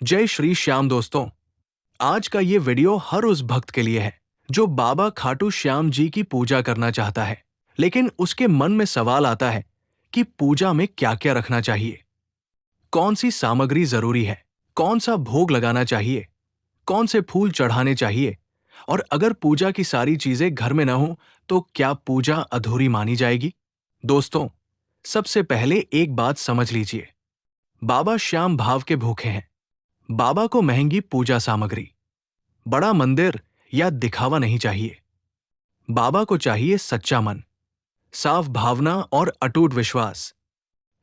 जय श्री श्याम दोस्तों। आज का ये वीडियो हर उस भक्त के लिए है जो बाबा खाटू श्याम जी की पूजा करना चाहता है, लेकिन उसके मन में सवाल आता है कि पूजा में क्या क्या रखना चाहिए, कौन सी सामग्री जरूरी है, कौन सा भोग लगाना चाहिए, कौन से फूल चढ़ाने चाहिए, और अगर पूजा की सारी चीजें घर में न हो तो क्या पूजा अधूरी मानी जाएगी। दोस्तों, सबसे पहले एक बात समझ लीजिए, बाबा श्याम भाव के भूखे हैं। बाबा को महंगी पूजा सामग्री, बड़ा मंदिर या दिखावा नहीं चाहिए। बाबा को चाहिए सच्चा मन, साफ भावना और अटूट विश्वास।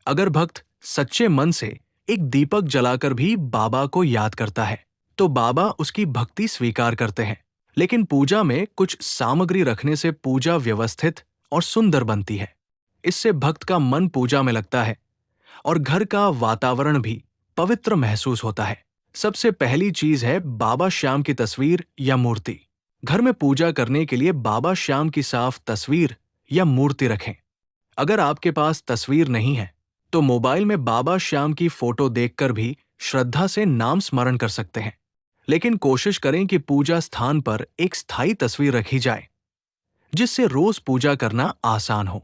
अगर भक्त सच्चे मन से एक दीपक जलाकर भी बाबा को याद करता है तो बाबा उसकी भक्ति स्वीकार करते हैं। लेकिन पूजा में कुछ सामग्री रखने से पूजा व्यवस्थित और सुंदर बनती है। इससे भक्त का मन पूजा में लगता है और घर का वातावरण भी पवित्र महसूस होता है। सबसे पहली चीज है बाबा श्याम की तस्वीर या मूर्ति। घर में पूजा करने के लिए बाबा श्याम की साफ तस्वीर या मूर्ति रखें। अगर आपके पास तस्वीर नहीं है तो मोबाइल में बाबा श्याम की फोटो देखकर भी श्रद्धा से नाम स्मरण कर सकते हैं। लेकिन कोशिश करें कि पूजा स्थान पर एक स्थायी तस्वीर रखी जाए जिससे रोज पूजा करना आसान हो।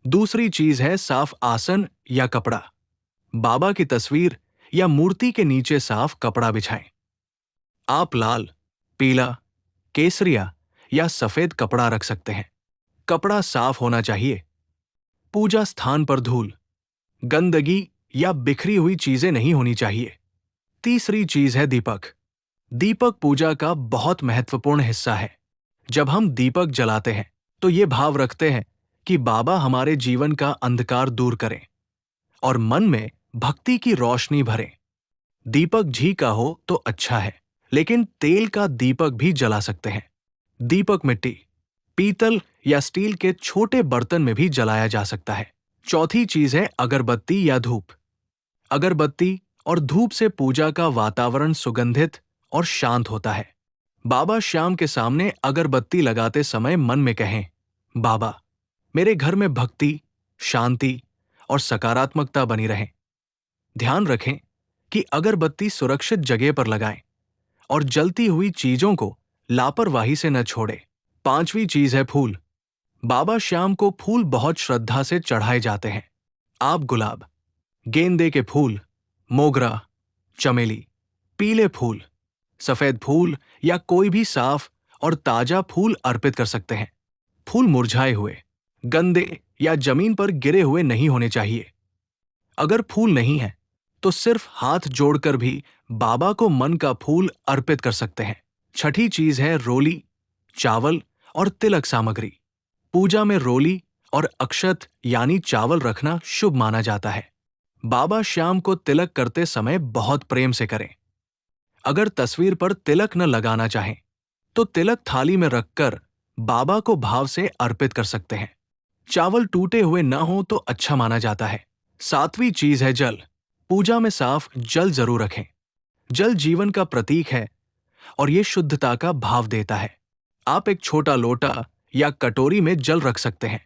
दूसरी चीज है साफ आसन या कपड़ा। बाबा की तस्वीर या मूर्ति के नीचे साफ कपड़ा बिछाएं। आप लाल, पीला, केसरिया या सफेद कपड़ा रख सकते हैं। कपड़ा साफ होना चाहिए। पूजा स्थान पर धूल, गंदगी या बिखरी हुई चीजें नहीं होनी चाहिए। तीसरी चीज है दीपक। दीपक पूजा का बहुत महत्वपूर्ण हिस्सा है। जब हम दीपक जलाते हैं तो ये भाव रखते हैं कि बाबा हमारे जीवन का अंधकार दूर करें और मन में भक्ति की रोशनी भरें। दीपक घी का हो तो अच्छा है, लेकिन तेल का दीपक भी जला सकते हैं। दीपक मिट्टी, पीतल या स्टील के छोटे बर्तन में भी जलाया जा सकता है। चौथी चीज है अगरबत्ती या धूप। अगरबत्ती और धूप से पूजा का वातावरण सुगंधित और शांत होता है। बाबा श्याम के सामने अगरबत्ती लगाते समय मन में कहें, बाबा, मेरे घर में भक्ति, शांति और सकारात्मकता बनी रहे। ध्यान रखें कि अगरबत्ती सुरक्षित जगह पर लगाएं और जलती हुई चीजों को लापरवाही से न छोड़ें। पांचवी चीज है फूल। बाबा श्याम को फूल बहुत श्रद्धा से चढ़ाए जाते हैं। आप गुलाब, गेंदे के फूल, मोगरा, चमेली, पीले फूल, सफेद फूल या कोई भी साफ और ताजा फूल अर्पित कर सकते हैं। फूल मुरझाए हुए, गंदे या जमीन पर गिरे हुए नहीं होने चाहिए। अगर फूल नहीं है तो सिर्फ हाथ जोड़कर भी बाबा को मन का फूल अर्पित कर सकते हैं। छठी चीज है रोली, चावल और तिलक सामग्री। पूजा में रोली और अक्षत यानी चावल रखना शुभ माना जाता है। बाबा श्याम को तिलक करते समय बहुत प्रेम से करें। अगर तस्वीर पर तिलक न लगाना चाहें तो तिलक थाली में रखकर बाबा को भाव से अर्पित कर सकते हैं। चावल टूटे हुए न हो तो अच्छा माना जाता है। सातवीं चीज है जल। पूजा में साफ जल जरूर रखें। जल जीवन का प्रतीक है और ये शुद्धता का भाव देता है। आप एक छोटा लोटा या कटोरी में जल रख सकते हैं।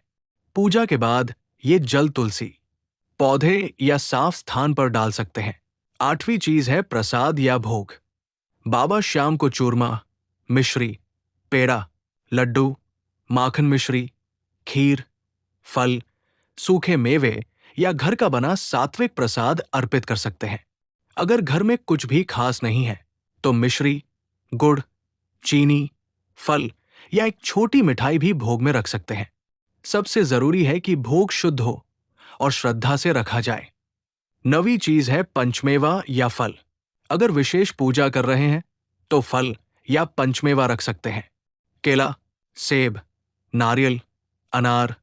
पूजा के बाद ये जल तुलसी, पौधे या साफ स्थान पर डाल सकते हैं। आठवीं चीज है प्रसाद या भोग। बाबा श्याम को चूरमा, मिश्री, पेड़ा, लड्डू, माखन मिश्री, खीर, फल, सूखे मेवे या घर का बना सात्विक प्रसाद अर्पित कर सकते हैं। अगर घर में कुछ भी खास नहीं है तो मिश्री, गुड़, चीनी, फल या एक छोटी मिठाई भी भोग में रख सकते हैं। सबसे जरूरी है कि भोग शुद्ध हो और श्रद्धा से रखा जाए। नवी चीज है पंचमेवा या फल। अगर विशेष पूजा कर रहे हैं तो फल या पंचमेवा रख सकते हैं। केला, सेब, नारियल, अनार,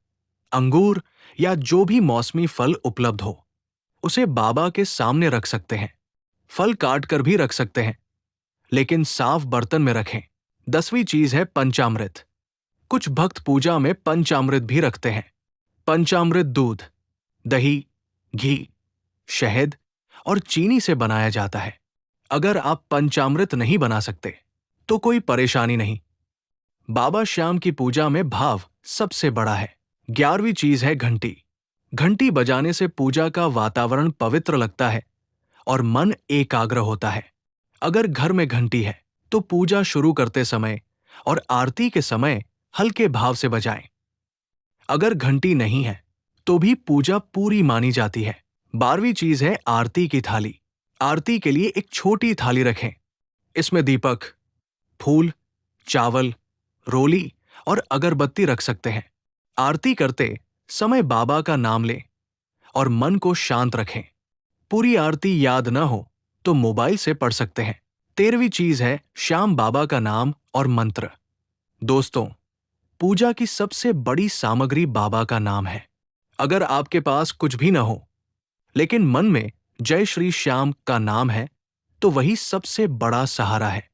अंगूर या जो भी मौसमी फल उपलब्ध हो उसे बाबा के सामने रख सकते हैं। फल काट कर भी रख सकते हैं, लेकिन साफ बर्तन में रखें। 10वीं चीज है पंचामृत। कुछ भक्त पूजा में पंचामृत भी रखते हैं। पंचामृत दूध, दही, घी, शहद और चीनी से बनाया जाता है। अगर आप पंचामृत नहीं बना सकते तो कोई परेशानी नहीं। बाबा श्याम की पूजा में भाव सबसे बड़ा है। 11वीं चीज है घंटी। घंटी बजाने से पूजा का वातावरण पवित्र लगता है और मन एकाग्र होता है। अगर घर में घंटी है तो पूजा शुरू करते समय और आरती के समय हल्के भाव से बजाएं। अगर घंटी नहीं है तो भी पूजा पूरी मानी जाती है। 12वीं चीज है आरती की थाली। आरती के लिए एक छोटी थाली रखें। इसमें दीपक, फूल, चावल, रोली और अगरबत्ती रख सकते हैं। आरती करते समय बाबा का नाम लें और मन को शांत रखें। पूरी आरती याद न हो तो मोबाइल से पढ़ सकते हैं। 13वीं चीज है श्याम बाबा का नाम और मंत्र। दोस्तों, पूजा की सबसे बड़ी सामग्री बाबा का नाम है। अगर आपके पास कुछ भी न हो लेकिन मन में जय श्री श्याम का नाम है तो वही सबसे बड़ा सहारा है।